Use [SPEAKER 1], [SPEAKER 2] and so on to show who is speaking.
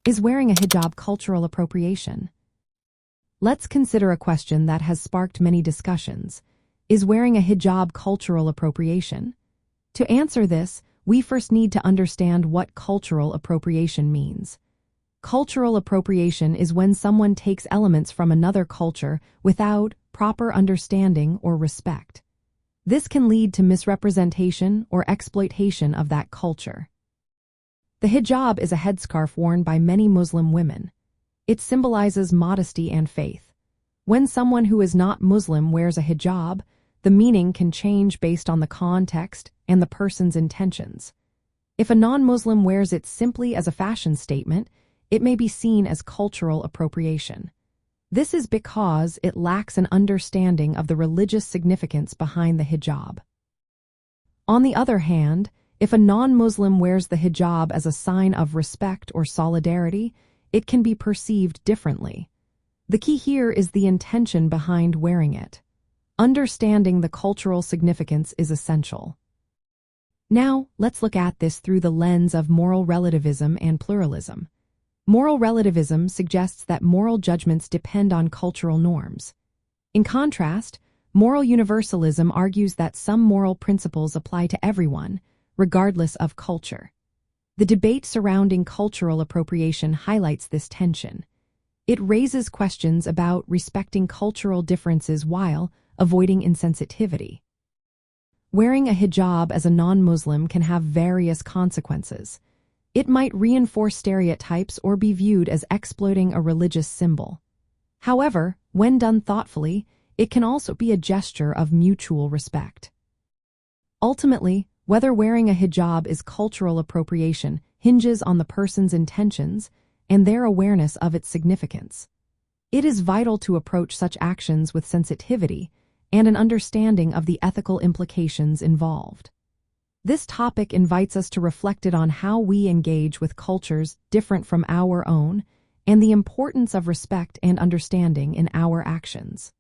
[SPEAKER 1] Is wearing a hijab cultural appropriation? Let's consider a question that has sparked many discussions. Is wearing a hijab cultural appropriation? To answer this, we first need to understand what cultural appropriation means. Cultural appropriation is when someone takes elements from another culture without proper understanding or respect. This can lead to misrepresentation or exploitation of that culture. The hijab is a headscarf worn by many Muslim women. It symbolizes modesty and faith. When someone who is not Muslim wears a hijab, the meaning can change based on the context and the person's intentions. If a non-Muslim wears it simply as a fashion statement, it may be seen as cultural appropriation. This is because it lacks an understanding of the religious significance behind the hijab. On the other hand, if a non-Muslim wears the hijab as a sign of respect or solidarity, it can be perceived differently. The key here is the intention behind wearing it. Understanding the cultural significance is essential. Now, let's look at this through the lens of moral relativism and pluralism. Moral relativism suggests that moral judgments depend on cultural norms. In contrast, moral universalism argues that some moral principles apply to everyone, regardless of culture. The debate surrounding cultural appropriation highlights this tension. It raises questions about respecting cultural differences while avoiding insensitivity. Wearing a hijab as a non-Muslim can have various consequences. It might reinforce stereotypes or be viewed as exploiting a religious symbol. However, when done thoughtfully, it can also be a gesture of mutual respect. Ultimately, whether wearing a hijab is cultural appropriation hinges on the person's intentions and their awareness of its significance. It is vital to approach such actions with sensitivity and an understanding of the ethical implications involved. This topic invites us to reflect on how we engage with cultures different from our own and the importance of respect and understanding in our actions.